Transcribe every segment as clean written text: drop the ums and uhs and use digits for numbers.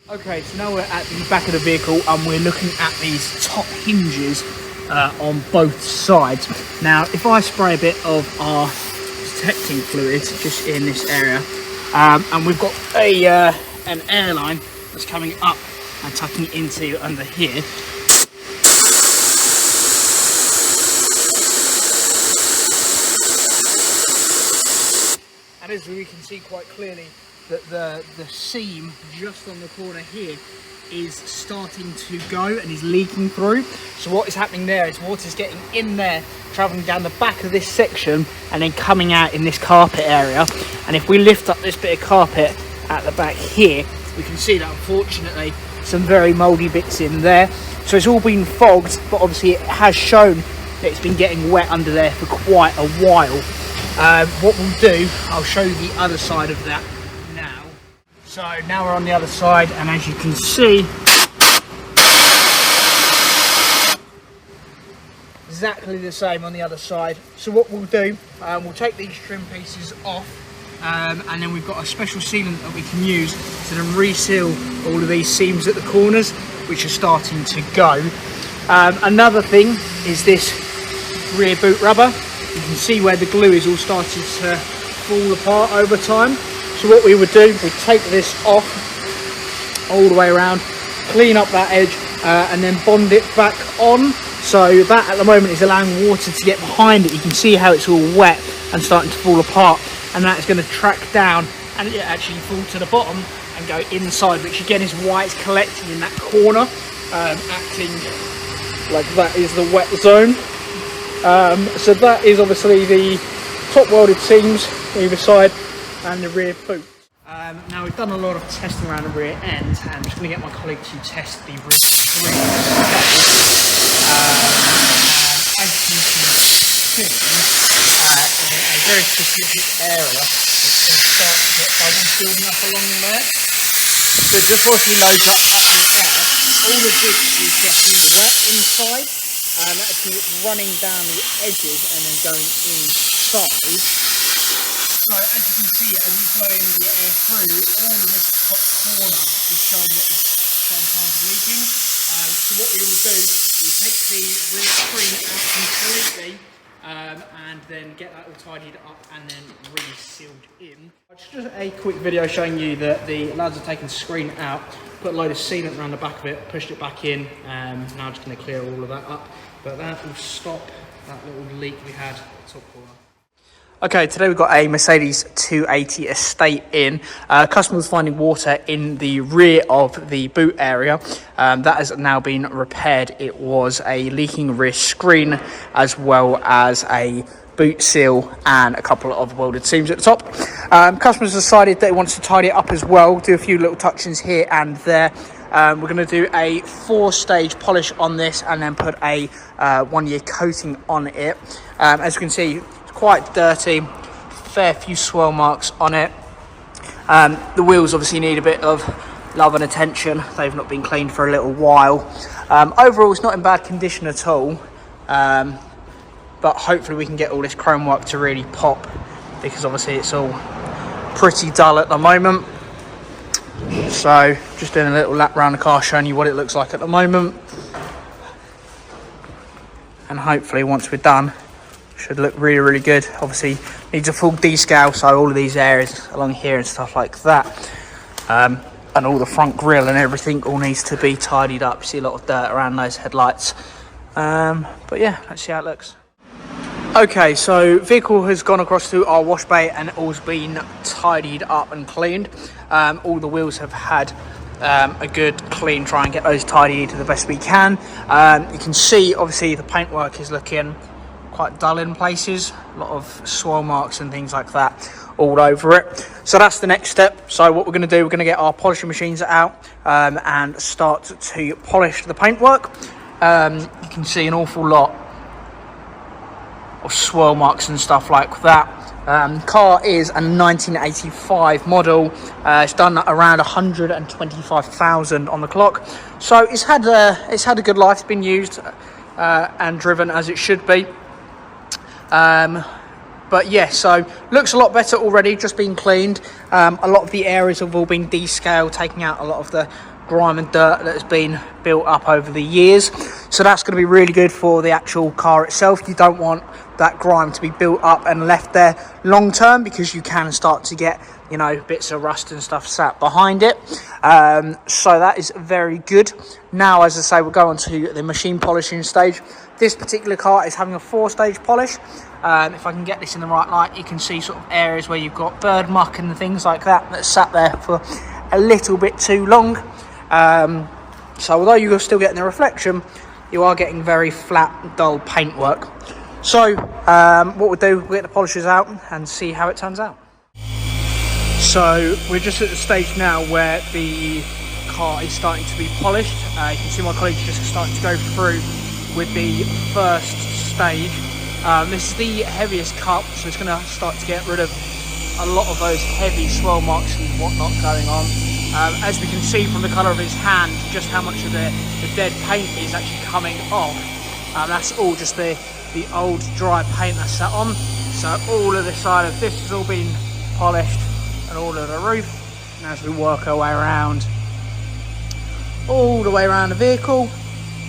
Okay, so now we're at the back of the vehicle and we're looking at these top hinges on both sides. Now, if I spray a bit of our protecting fluid just in this area, and we've got an airline that's coming up and tucking into under here. And as we can see quite clearly, that the seam just on the corner here is starting to go and is leaking through. So what is happening there is water's getting in there, traveling down the back of this section and then coming out in this carpet area. And if we lift up this bit of carpet at the back here, we can see that unfortunately some very mouldy bits in there. So it's all been fogged, but obviously it has shown that it's been getting wet under there for quite a while. What we'll do, I'll show you the other side of that now. So now we're on the other side, and as you can see, exactly the same on the other side. So what we'll do, we'll take these trim pieces off, and then we've got a special sealant that we can use to then reseal all of these seams at the corners, which are starting to go. Another thing is this rear boot rubber. You can see where the glue is all starting to fall apart over time. So what we would do, we'd take this off all the way around, clean up that edge, and then bond it back on. So that at the moment is allowing water to get behind it. You can see how it's all wet and starting to fall apart, and that's going to track down and it actually fall to the bottom and go inside, which again is why it's collecting in that corner, acting like that is the wet zone. So that is obviously the top welded seams either side and the rear boot. Now we've done a lot of testing around the rear end, and I'm just going to get my colleague to test the rear screen. As you can see, in a very specific area, it's going to start to get bubbles building up along there. So just watch me load up in the air. All of this is getting wet inside. Actually it's running down the edges and then going inside. So as you can see, as you flow in the air through, all of this top corner is showing that it's showing signs of leaking. So what we will do, we take the rear screen out completely, and then get that all tidied up and then re-sealed in. Just a quick video showing you that the lads have taken the screen out, put a load of sealant around the back of it, pushed it back in. Now I'm just going to clear all of that up, but that will stop that little leak we had at the top corner. Okay, today we've got a Mercedes 280 estate in. Customers finding water in the rear of the boot area. That has now been repaired. It was a leaking rear screen as well as a boot seal and a couple of welded seams at the top. Customers decided they wanted to tidy it up as well, do a few little touch-ins here and there. We're going to do a 4-stage polish on this and then put a 1-year coating on it. As you can see, quite dirty, fair few swirl marks on it. The wheels obviously need a bit of love and attention. They've not been cleaned for a little while. Overall it's not in bad condition at all, but hopefully we can get all this chrome work to really pop, because obviously it's all pretty dull at the moment. So just doing a little lap around the car, showing you what it looks like at the moment, and hopefully once we're done should look really, really good. Obviously needs a full descale, so all of these areas along here and stuff like that, and all the front grille and everything all needs to be tidied up. You see a lot of dirt around those headlights, but yeah, let's see how it looks. Okay, so vehicle has gone across to our wash bay and all's been tidied up and cleaned. All the wheels have had a good clean, try and get those tidied the best we can. You can see obviously the paintwork is looking quite dull in places, a lot of swirl marks and things like that all over it. So that's the next step. So what we're going to do, we're going to get our polishing machines out and start to polish the paintwork. You can see an awful lot of swirl marks and stuff like that. Car is a 1985 model. It's done around 125,000 on the clock, so it's had a good life. It's been used and driven as it should be. But yeah, so looks a lot better already, just been cleaned. A lot of the areas have all been descaled, taking out a lot of the grime and dirt that has been built up over the years. So that's going to be really good for the actual car itself. You don't want that grime to be built up and left there long term, because you can start to get, you know, bits of rust and stuff sat behind it. So that is very good. Now, as I say, we'll go on to the machine polishing stage. This particular car is having a 4-stage polish. If I can get this in the right light, you can see sort of areas where you've got bird muck and things like that that sat there for a little bit too long. So although you're still getting the reflection, you are getting very flat, dull paintwork. So what we'll do, we'll get the polishers out and see how it turns out. So we're just at the stage now where the car is starting to be polished. You can see my colleagues just starting to go through with the first stage. This is the heaviest cut, so it's going to start to get rid of a lot of those heavy swirl marks and whatnot going on. As we can see from the colour of his hand, just how much of the dead paint is actually coming off. That's all just the old dry paint that's sat on. So all of the side of this has all been polished, and all of the roof. And as we work our way around, all the way around the vehicle,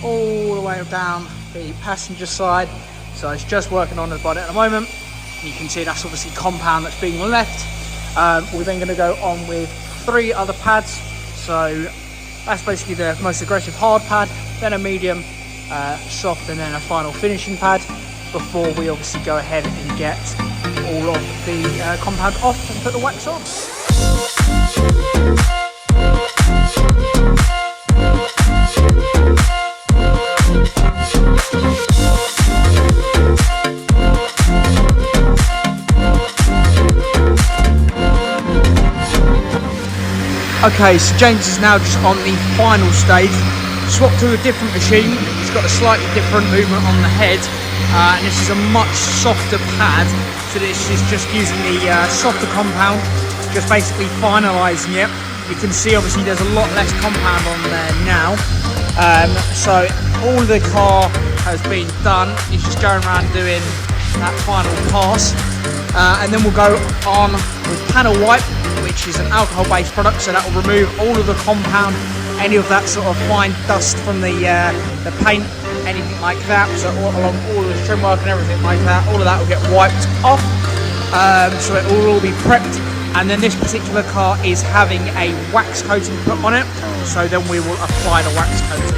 all the way down the passenger side. So it's just working on the bonnet at the moment. You can see that's obviously compound that's being left. We're then going to go on with 3 other pads. So that's basically the most aggressive hard pad, then a medium, soft, and then a final finishing pad, before we obviously go ahead and get all of the compound off and put the wax on. Okay, so James is now just on the final stage. Swapped to a different machine. It's got a slightly different movement on the head, and this is a much softer pad. So this is just using the softer compound, just basically finalising it. You can see obviously there's a lot less compound on there now. So all the car has been done. It's just going around doing that final pass, and then we'll go on with panel wipe, which is an alcohol-based product, so that will remove all of the compound, any of that sort of fine dust from the paint, anything like that. So along all of the trim work and everything like that, all of that will get wiped off. So it will all be prepped, and then this particular car is having a wax coating put on it. So then we will apply the wax coating.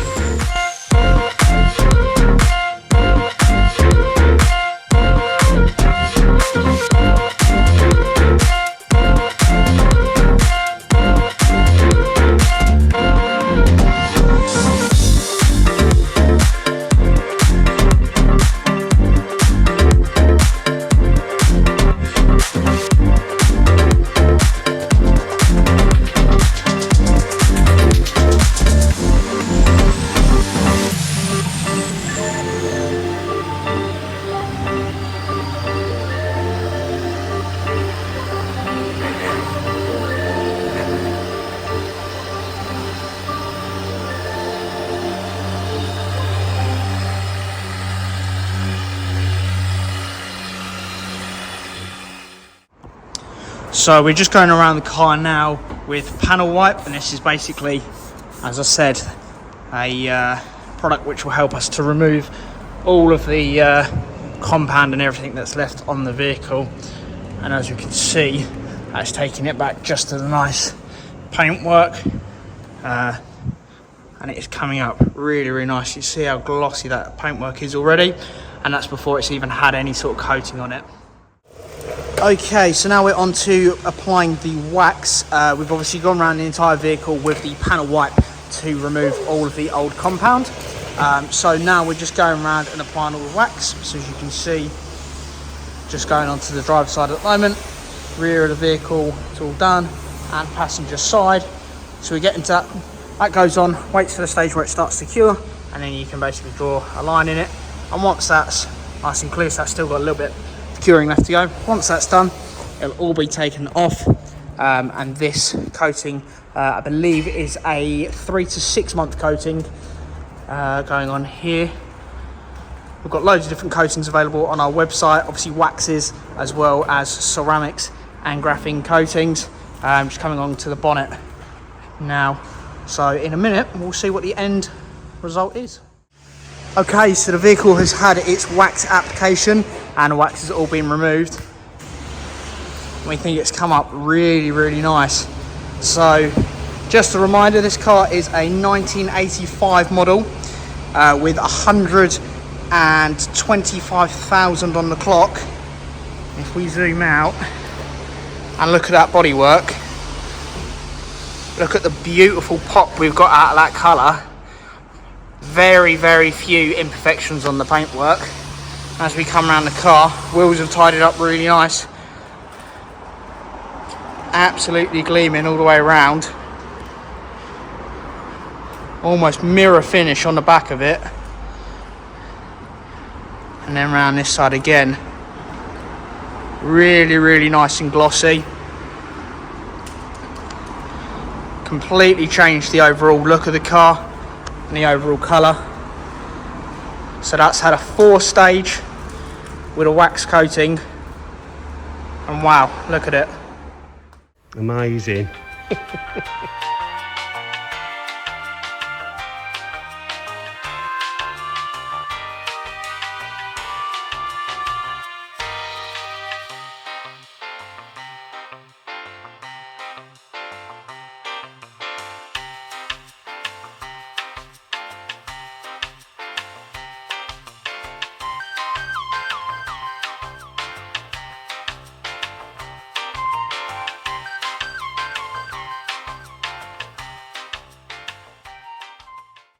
So we're just going around the car now with panel wipe, and this is basically, as I said, a product which will help us to remove all of the compound and everything that's left on the vehicle. And as you can see, that's taking it back just to the nice paintwork, and it is coming up really, really nice. You see how glossy that paintwork is already, and that's before it's even had any sort of coating on it. Okay, so now we're on to applying the wax. We've obviously gone around the entire vehicle with the panel wipe to remove all of the old compound. So now we're just going around and applying all the wax. So as you can see, just going onto the driver's side at the moment, rear of the vehicle, it's all done, and passenger side. So we get into that, that goes on, waits for the stage where it starts to cure, and then you can basically draw a line in it. And once that's nice and clear, so that's still got a little bit curing left to go. Once that's done, it'll all be taken off, and this coating I believe is a 3 to 6 month coating going on here. We've got loads of different coatings available on our website, obviously waxes as well as ceramics and graphene coatings. Just coming on to the bonnet now. So in a minute, we'll see what the end result is. Okay, so the vehicle has had its wax application and the wax has all been removed. We think it's come up really, really nice. So just a reminder, this car is a 1985 model with 125,000 on the clock. If we zoom out and look at that bodywork, look at the beautiful pop we've got out of that colour. Very, very few imperfections on the paintwork. As we come around the car, wheels have tied it up really nice. Absolutely gleaming all the way around. Almost mirror finish on the back of it. And then around this side again. Really, really nice and glossy. Completely changed the overall look of the car and the overall colour. So that's had a 4-stage with a wax coating. And wow, look at it. Amazing.